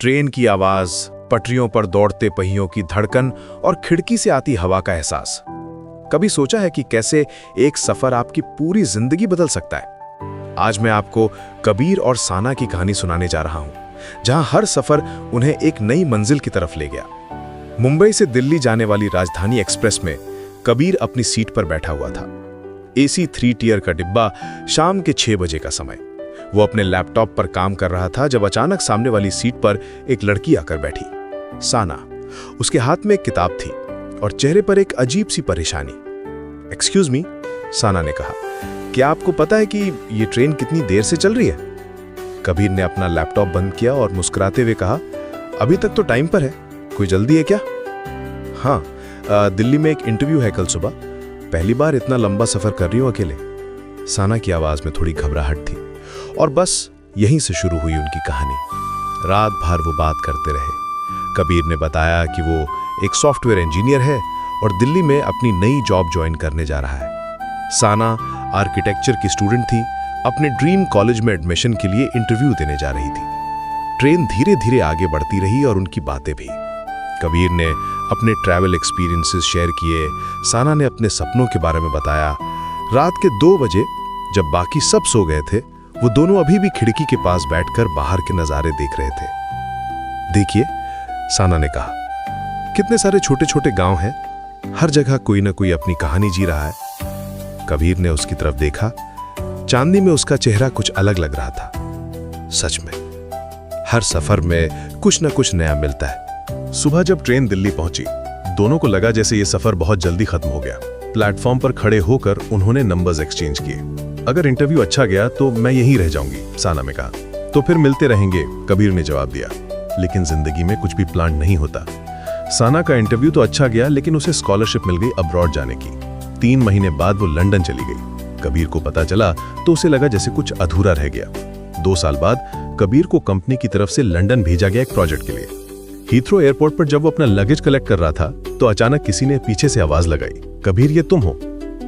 Train की आवाज, पटरियों पर दौड़ते पहियों की धड़कन और खिड़की से आती हवा का एहसास। कभी सोचा है कि कैसे एक सफर आपकी पूरी जिंदगी बदल सकता है? आज मैं आपको कबीर और साना की कहानी सुनाने जा रहा हूं, जहां हर सफर उन्हें एक नई मंजिल की तरफ ले गया। मुंबई से दिल्ली जाने वाली राजधानी एक्सप्रेस में कबीर अपनी सीट पर बैठा हुआ था। AC 3 टियर का डिब्बा, शाम के 6 बजे का समय। वो अपने लैपटॉप पर काम कर रहा था जब अचानक सामने वाली सीट पर एक लड़की आकर बैठी। साना। उसके हाथ में एक किताब थी और चेहरे पर एक अजीब सी परेशानी। एक्सक्यूज मी, साना ने कहा, क्या आपको पता है कि ये ट्रेन कितनी देर से चल रही है? कबीर ने अपना लैपटॉप बंद किया और मुस्कुराते हुए कहा, अभी तक तो टाइम पर है, कोई जल्दी है क्या? हाँ, दिल्ली में एक इंटरव्यू है कल सुबह। पहली बार इतना लंबा सफर कर रही हूं अकेले। साना की आवाज में थोड़ी घबराहट थी और बस यहीं से शुरू हुई उनकी कहानी। रात भर वो बात करते रहे। कबीर ने बताया कि वो एक सॉफ्टवेयर इंजीनियर है और दिल्ली में अपनी नई जॉब ज्वाइन करने जा रहा है। साना आर्किटेक्चर की स्टूडेंट थी, अपने ड्रीम कॉलेज में एडमिशन के लिए इंटरव्यू देने जा रही थी। ट्रेन धीरे धीरे आगे बढ़ती रही और उनकी बातें भी। कबीर ने अपने ट्रैवल एक्सपीरियंसेस शेयर किए, साना ने अपने सपनों के बारे में बताया। रात के 2 बजे जब बाकी सब सो गए थे, वो दोनों अभी भी खिड़की के पास बैठकर बाहर के नज़ारे देख रहे थे। देखिए, साना ने कहा, कितने सारे छोटे छोटे गांव हैं, हर जगह कोई ना कोई अपनी कहानी जी रहा है। कबीर ने उसकी तरफ देखा। चांदनी में उसका चेहरा कुछ अलग लग रहा था। सच में, हर सफर में कुछ ना कुछ नया मिलता है। सुबह जब ट्रेन दिल्ली पहुंची, दोनों को लगा जैसे ये सफर बहुत जल्दी खत्म हो गया। प्लेटफॉर्म पर खड़े होकर उन्होंने नंबर्स एक्सचेंज किए। अगर इंटरव्यू अच्छा गया तो मैं यहीं रह जाऊंगी, साना ने कहा। तो फिर मिलते रहेंगे, कबीर ने जवाब दिया। लेकिन जिंदगी में कुछ भी प्लान नहीं होता। साना का इंटरव्यू तो अच्छा गया, लेकिन उसे स्कॉलरशिप मिल गई अब्रॉड जाने की। 3 महीने बाद वो लंदन चली गई। कबीर को पता चला तो उसे लगा जैसे कुछ अधूरा रह गया। 2 साल बाद कबीर को कंपनी की तरफ से लंदन भेजा गया एक प्रोजेक्ट के लिए। हीथ्रो एयरपोर्ट पर जब वो अपना लगेज कलेक्ट कर रहा था तो अचानक किसी ने पीछे से आवाज लगाई, कबीर ये तुम हो?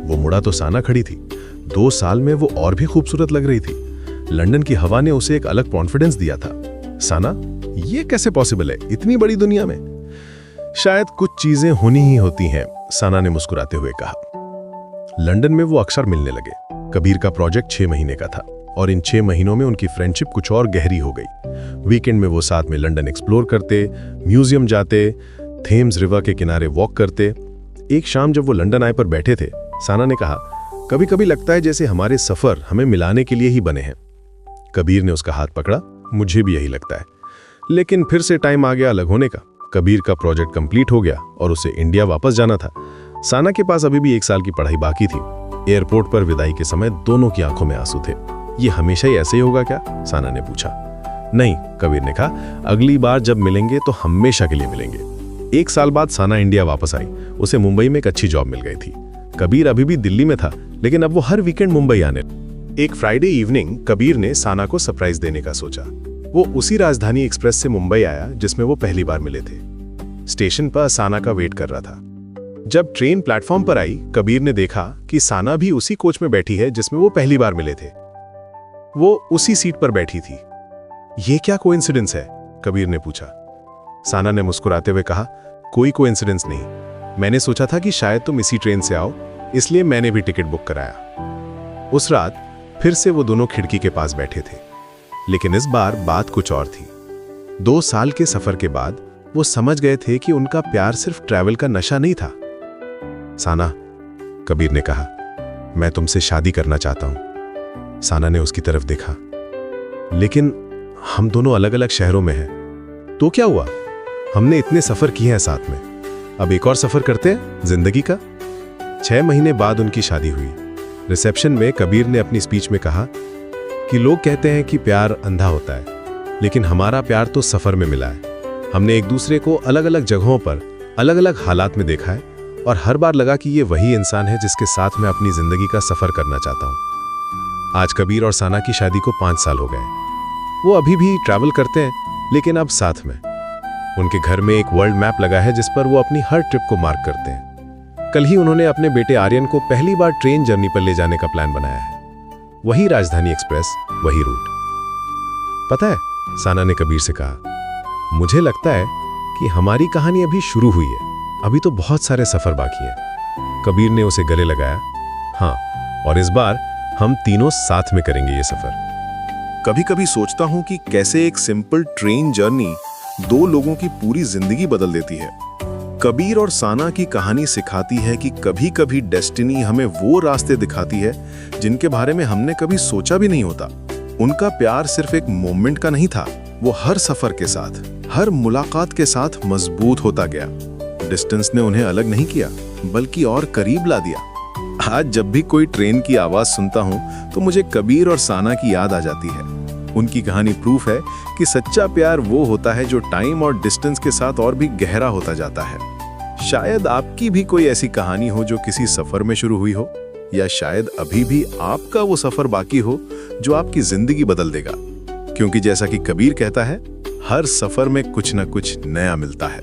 वो मुड़ा तो साना खड़ी थी। 2 साल में वो और भी खूबसूरत लग रही थी। लंदन की हवा ने उसे एक अलग कॉन्फिडेंस दिया था। साना, ये कैसे पॉसिबल है इतनी बड़ी दुनिया में? शायद कुछ चीजें होनी ही होती हैं, साना ने मुस्कुराते हुए कहा। लंदन में वो अक्सर मिलने लगे। कबीर का प्रोजेक्ट 6 महीने का था और इन 6 महीनों में उनकी फ्रेंडशिप कुछ और गहरी हो गई। वीकेंड में वो साथ में लंदन एक्सप्लोर करते, म्यूजियम जाते, थेम्स रिवर के किनारे वॉक करते। एक शाम जब वो लंदन आए पर बैठे थे, साना ने कहा, कभी कभी लगता है जैसे हमारे सफर हमें मिलाने के लिए ही बने हैं। कबीर ने उसका हाथ पकड़ा, मुझे भी यही लगता है। लेकिन फिर से टाइम आ गया अलग होने का। कबीर का प्रोजेक्ट कंप्लीट हो गया और उसे इंडिया वापस जाना था। साना के पास अभी भी 1 साल की पढ़ाई बाकी थी। एयरपोर्ट पर विदाई के समय दोनों की आंखों में आंसू थे। ये हमेशा ही ऐसे ही होगा क्या? साना ने पूछा। नहीं, कबीर ने कहा, अगली बार जब मिलेंगे तो हमेशा के लिए मिलेंगे। 1 साल बाद साना इंडिया वापस आई। उसे मुंबई में एक अच्छी जॉब मिल गई थी। कबीर अभी भी दिल्ली में था, लेकिन अब वो हर वीकेंड मुंबई आने। एक फ्राइडे इवनिंग कबीर ने साना को सरप्राइज देने का सोचा। वो उसी राजधानी एक्सप्रेस से मुंबई आया जिसमें वो पहली बार मिले थे। स्टेशन पर साना का वेट कर रहा था। जब ट्रेन प्लेटफॉर्म पर आई, कबीर ने देखा कि साना भी उसी कोच में बैठी है जिसमें वो पहली बार मिले थे। वो उसी सीट पर बैठी थी। ये क्या कोइंसिडेंस है? कबीर ने पूछा। साना ने मुस्कुराते हुए कहा, कोई कोइंसिडेंस नहीं। मैंने सोचा था कि शायद तुम इसी ट्रेन से आओ, इसलिए मैंने भी टिकट बुक कराया। उस रात फिर से वो दोनों खिड़की के पास बैठे थे, लेकिन इस बार बात कुछ और थी। 2 साल के सफर के बाद वो समझ गए थे कि उनका प्यार सिर्फ ट्रैवल का नशा नहीं था। साना, कबीर ने कहा, मैं तुमसे शादी करना चाहता हूं। साना ने उसकी तरफ देखा, लेकिन हम दोनों अलग अलग शहरों में हैं। तो क्या हुआ? हमने इतने सफर किए हैं साथ में, अब एक और सफर करते हैं जिंदगी का। 6 महीने बाद उनकी शादी हुई। रिसेप्शन में कबीर ने अपनी स्पीच में कहा कि लोग कहते हैं कि प्यार अंधा होता है, लेकिन हमारा प्यार तो सफर में मिला है। हमने एक दूसरे को अलग अलग जगहों पर अलग अलग हालात में देखा है और हर बार लगा कि ये वही इंसान है जिसके साथ मैं अपनी जिंदगी का सफर करना चाहता हूं। आज कबीर और साना की शादी को 5 साल हो गए। वो अभी भी ट्रैवल करते हैं, लेकिन अब साथ में। उनके घर में एक वर्ल्ड मैप लगा है जिस पर वो अपनी हर ट्रिप को मार्क करते हैं। कल ही उन्होंने अपने बेटे आर्यन को पहली बार ट्रेन जर्नी पर ले जाने का प्लान बनाया है। वही राजधानी एक्सप्रेस, वही रूट। पता है, साना ने कबीर से कहा, मुझे लगता है कि हमारी कहानी अभी शुरू हुई है। अभी तो बहुत सारे सफर बाकी हैं। कबीर ने उसे गले लगाया। हाँ, और इस बार हम तीनों साथ में करेंगे ये सफर। कभी कभी सोचता हूँ कि कैसे एक सिंपल ट्रेन जर्नी दो लोगों की पूरी जिंदगी बदल देती है। कबीर और साना की कहानी सिखाती है कि कभी कभी डेस्टिनी हमें वो रास्ते दिखाती है जिनके बारे में हमने कभी सोचा भी नहीं होता। उनका प्यार सिर्फ एक मोमेंट का नहीं था, वो हर सफर के साथ, हर मुलाकात के साथ मजबूत होता गया। डिस्टेंस ने उन्हें अलग नहीं किया, बल्कि और करीब ला दिया। आज जब भी कोई ट्रेन की आवाज सुनता हूं तो मुझे कबीर और साना की याद आ जाती है। उनकी कहानी प्रूफ है कि सच्चा प्यार वो होता है जो टाइम और डिस्टेंस के साथ और भी गहरा होता जाता है। शायद आपकी भी कोई ऐसी कहानी हो जो किसी सफर में शुरू हुई हो, या शायद अभी भी आपका वो सफर बाकी हो जो आपकी जिंदगी बदल देगा। क्योंकि जैसा कि कबीर कहता है, हर सफर में कुछ न कुछ नया मिलता है।